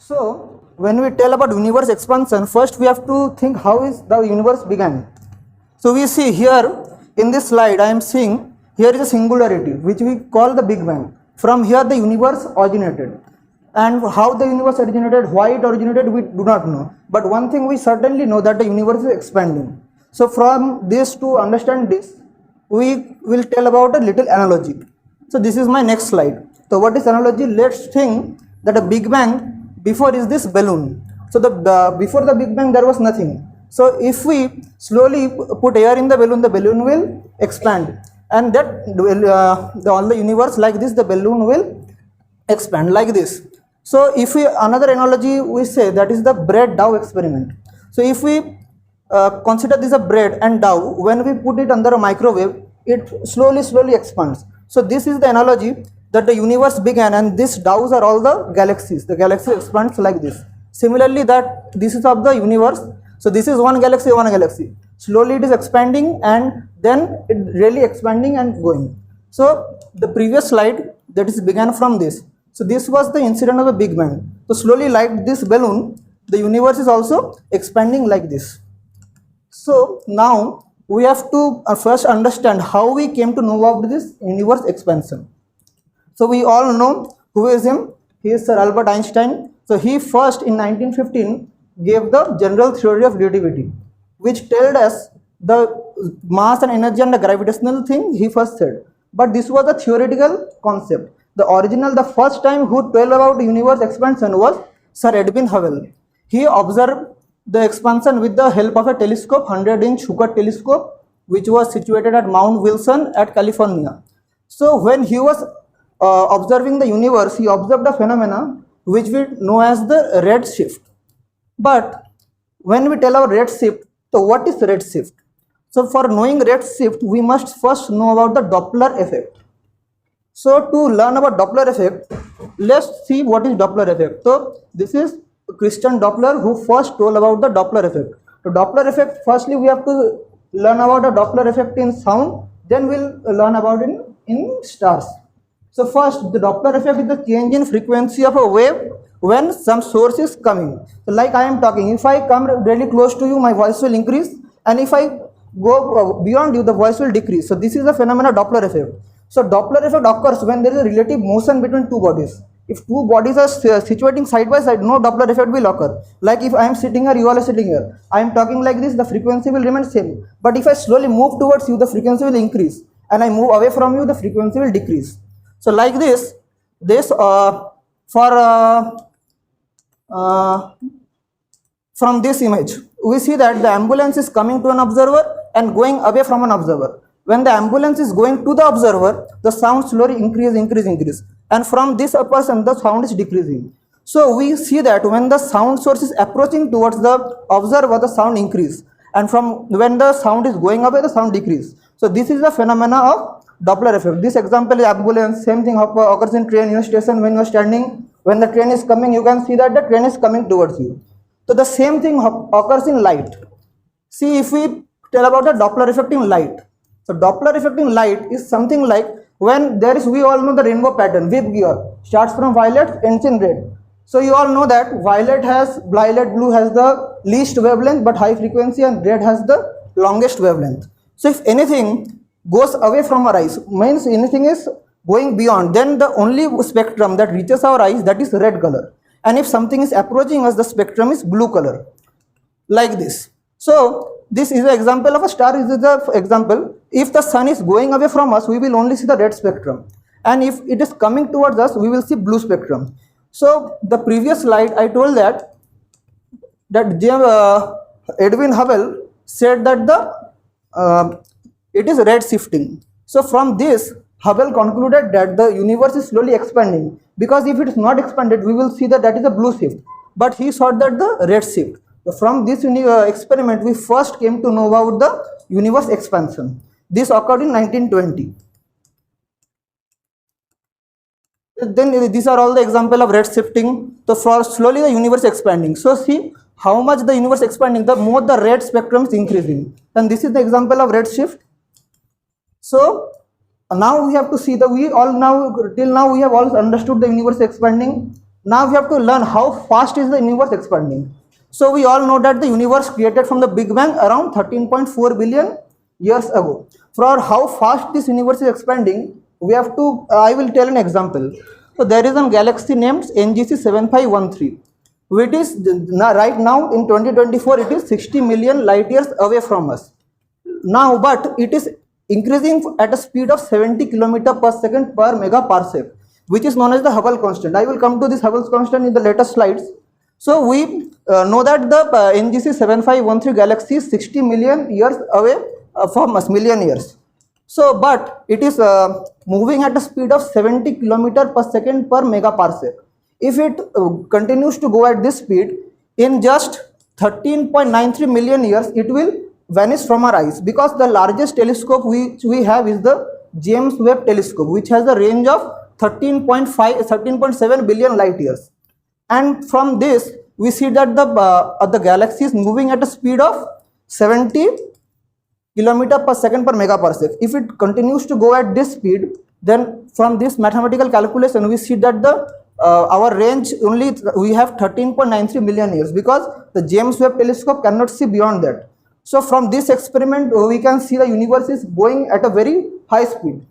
So when we tell about universe expansion, first we have to think how is the universe began. So we see here in this slide I am seeing here is a singularity which we call the Big Bang. From here the universe originated, and how the universe originated, why it originated, we do not know. But one thing we certainly know, that the universe is expanding. So from this, to understand this, we will tell about a little analogy. So this is my next slide. So what is analogy? Let's think that a Big Bang before is this balloon. So before the Big Bang there was nothing. So if we slowly put air in the balloon will expand, and that all the universe like this, the balloon will expand like this. So if we, another analogy we say, that is the bread dough experiment. So if we consider this a bread and dough, when we put it under a microwave, it slowly expands. So this is the analogy that the universe began, and these doughs are all the galaxies. The galaxy expands like this. Similarly, that this is of the universe. So this is one galaxy. Slowly it is expanding, and then it really expanding and going. So the previous slide, that is began from this. So this was the incident of the Big Bang. So slowly, like this balloon, the universe is also expanding like this. So now we have to first understand how we came to know about this universe expansion. So we all know who is him. He is Sir Albert Einstein. So he first in 1915 gave the general theory of relativity, which told us the mass and energy and the gravitational thing he first said. But this was a theoretical concept. The first time who told about universe expansion was Sir Edwin Hubble. He observed the expansion with the help of a telescope, 100-inch Hooker telescope, which was situated at Mount Wilson at California. So when he was observing the universe, he observed a phenomena which we know as the redshift. But when we tell about redshift, so what is redshift? So for knowing redshift, we must first know about the Doppler effect. So to learn about Doppler effect, let's see what is Doppler effect. So this is Christian Doppler who first told about the Doppler effect. The Doppler effect, firstly we have to learn about the Doppler effect in sound, then we'll learn about it in stars. So first, the Doppler effect is the change in frequency of a wave when some source is coming. So like I am talking, if I come really close to you, my voice will increase, and if I go beyond you, the voice will decrease. So this is the phenomena Doppler effect. So Doppler effect occurs when there is a relative motion between two bodies. If two bodies are situating side by side, no Doppler effect will occur. Like if I am sitting here, you are sitting here. I am talking like this, the frequency will remain same. But if I slowly move towards you, the frequency will increase. And I move away from you, the frequency will decrease. So like this, from this image, we see that the ambulance is coming to an observer and going away from an observer. When the ambulance is going to the observer, the sound slowly increase. And from this person, the sound is decreasing. So we see that when the sound source is approaching towards the observer, the sound increase. And from when the sound is going away, the sound decrease. So this is the phenomena of Doppler effect. This example is ambulance. Same thing occurs in train station. When you are standing, when the train is coming, you can see that the train is coming towards you. So the same thing occurs in light. See, if we tell about the Doppler effect in light. So Doppler effect in light is something like when there is, we all know the rainbow pattern, wave gear, starts from violet, ends in red. So you all know that violet blue has the least wavelength but high frequency, and red has the longest wavelength. So if anything goes away from our eyes, means anything is going beyond, then the only spectrum that reaches our eyes, that is red color. And if something is approaching us, the spectrum is blue color, like this. So this is an example of a star. Is the example. If the sun is going away from us, we will only see the red spectrum, and if it is coming towards us, we will see blue spectrum. So the previous slide I told that Edwin Hubble said that it is red shifting. So from this, Hubble concluded that the universe is slowly expanding, because if it is not expanded, we will see that is a blue shift, but he saw that the red shift. So from this experiment, we first came to know about the universe expansion. This occurred in 1920. Then these are all the example of red shifting. So for slowly the universe expanding. So see how much the universe expanding, the more the red spectrum is increasing. And this is the example of red shift. So now we have to see that till now we have all understood the universe expanding. Now we have to learn how fast is the universe expanding. So we all know that the universe created from the Big Bang around 13.4 billion years ago. For how fast this universe is expanding, we have to, I will tell an example. So there is a galaxy named NGC 7513, which is right now in 2024, it is 60 million light years away from us. Now, but it is increasing at a speed of 70 km per second per megaparsec, which is known as the Hubble constant. I will come to this Hubble constant in the later slides. So we know that the NGC 7513 galaxy is 60 million years away from us, million years. So, but it is moving at a speed of 70 km per second per megaparsec. If it continues to go at this speed, in just 13.93 million years, it will vanish from our eyes, because the largest telescope which we have is the James Webb telescope, which has a range of 13.7 billion light years. And from this, we see that the galaxy is moving at a speed of 70 km per second per megaparsec. If it continues to go at this speed, then from this mathematical calculation, we see that our range only we have 13.93 million years, because the James Webb telescope cannot see beyond that. So from this experiment, we can see the universe is going at a very high speed,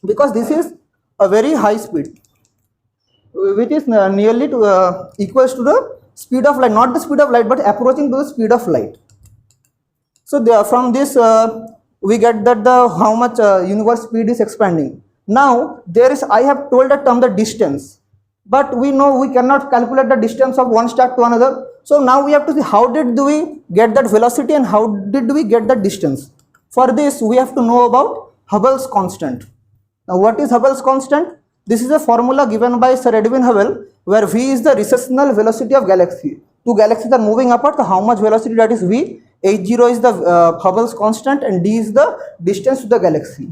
because this is a very high speed, which is nearly equals to the speed of light, not the speed of light, but approaching to the speed of light. So from this, we get that how much universe speed is expanding. Now there is, I have told a term, the distance, but we know we cannot calculate the distance of one star to another. So now we have to see how did we get that velocity and how did we get that distance. For this, we have to know about Hubble's constant. Now what is Hubble's constant? This is a formula given by Sir Edwin Hubble, where v is the recessional velocity of galaxy. Two galaxies are moving apart, so how much velocity, that is v. H0 is the Hubble's constant, and d is the distance to the galaxy.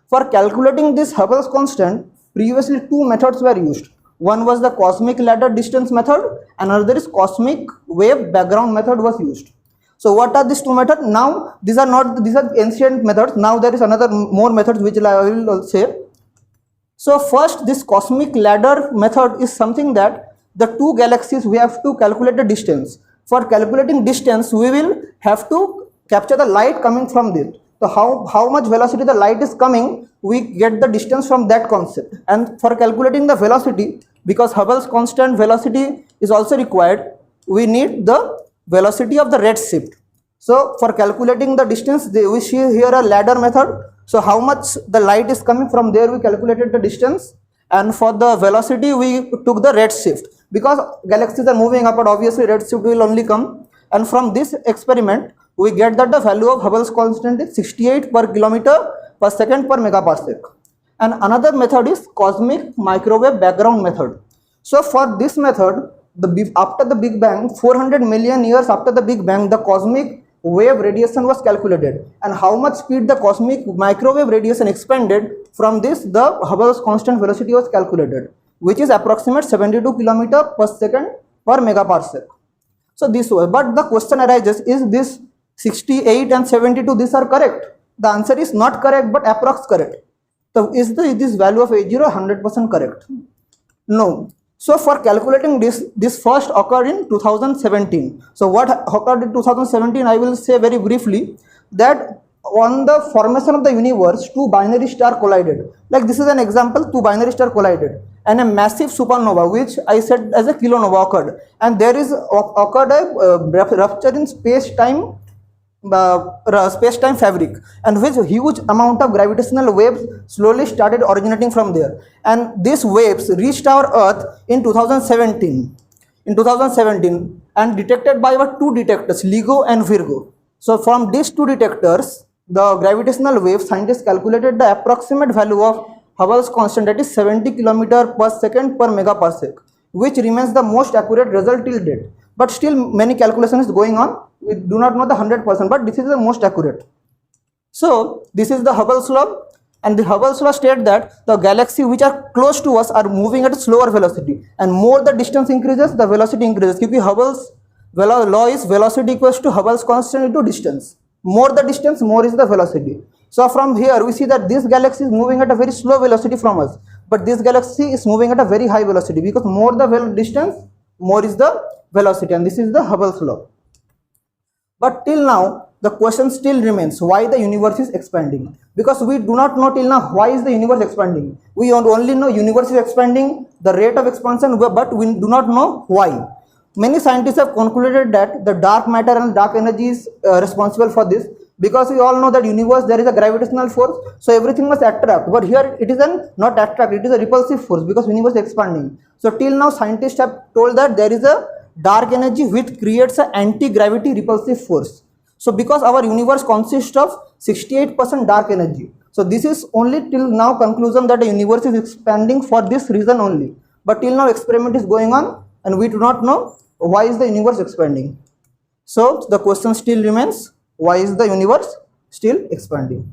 For calculating this Hubble's constant, previously two methods were used. One was the cosmic ladder distance method, another is cosmic wave background method was used. So what are these two methods? Now these are ancient methods. Now there is another more methods which I will say. So first, this cosmic ladder method is something that the two galaxies, we have to calculate the distance. For calculating distance, we will have to capture the light coming from this. So how much velocity the light is coming, we get the distance from that concept. And for calculating the velocity, because Hubble's constant velocity is also required, we need the velocity of the redshift. So for calculating the distance, we see here a ladder method. So how much the light is coming from there, we calculated the distance, and for the velocity we took the redshift, because galaxies are moving apart, obviously redshift will only come. And from this experiment, we get that the value of Hubble's constant is 68 per kilometer per second per megaparsec. And another method is cosmic microwave background method. So for this method, after the Big Bang, 400 million years after the Big Bang, the cosmic wave radiation was calculated, and how much speed the cosmic microwave radiation expanded, from this the Hubble's constant velocity was calculated, which is approximate 72 km per second per megaparsec. So this was, but the question arises, is this 68 and 72, these are correct? The answer is not correct, but approx correct. So is this value of H0 100% correct? No. So for calculating this first occurred in 2017. So what occurred in 2017, I will say very briefly, that on the formation of the universe, two binary stars collided. Like this is an example, two binary stars collided, and a massive supernova, which I said as a kilonova, occurred, and there is occurred a rupture in space-time fabric, and which huge amount of gravitational waves slowly started originating from there, and these waves reached our earth in 2017 and detected by our two detectors, LIGO and Virgo. So from these two detectors, the gravitational wave, scientists calculated the approximate value of Hubble's constant, that is 70 km per second per megaparsec, which remains the most accurate result till date. But still many calculations is going on. We do not know the 100%, but this is the most accurate. So this is the Hubble's law, and the Hubble's law states that the galaxies which are close to us are moving at a slower velocity, and more the distance increases, the velocity increases. Because Hubble's law is velocity equals to Hubble's constant into distance. More the distance, more is the velocity. So from here we see that this galaxy is moving at a very slow velocity from us. but this galaxy is moving at a very high velocity, because more the distance, more is the velocity, and this is the Hubble's law. But till now the question still remains, why the universe is expanding? Because we do not know till now why is the universe expanding. We only know universe is expanding, the rate of expansion, but we do not know why. Many scientists have concluded that the dark matter and dark energy is responsible for this, because we all know that universe there is a gravitational force, so everything must attract, but here it is not attract, it is a repulsive force, because universe is expanding. So till now scientists have told that there is a dark energy which creates an anti-gravity repulsive force. So because our universe consists of 68% dark energy, so this is only till now conclusion that the universe is expanding for this reason only, but till now experiment is going on and we do not know why is the universe expanding. So the question still remains, why is the universe still expanding?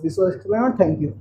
This was experiment. Thank you.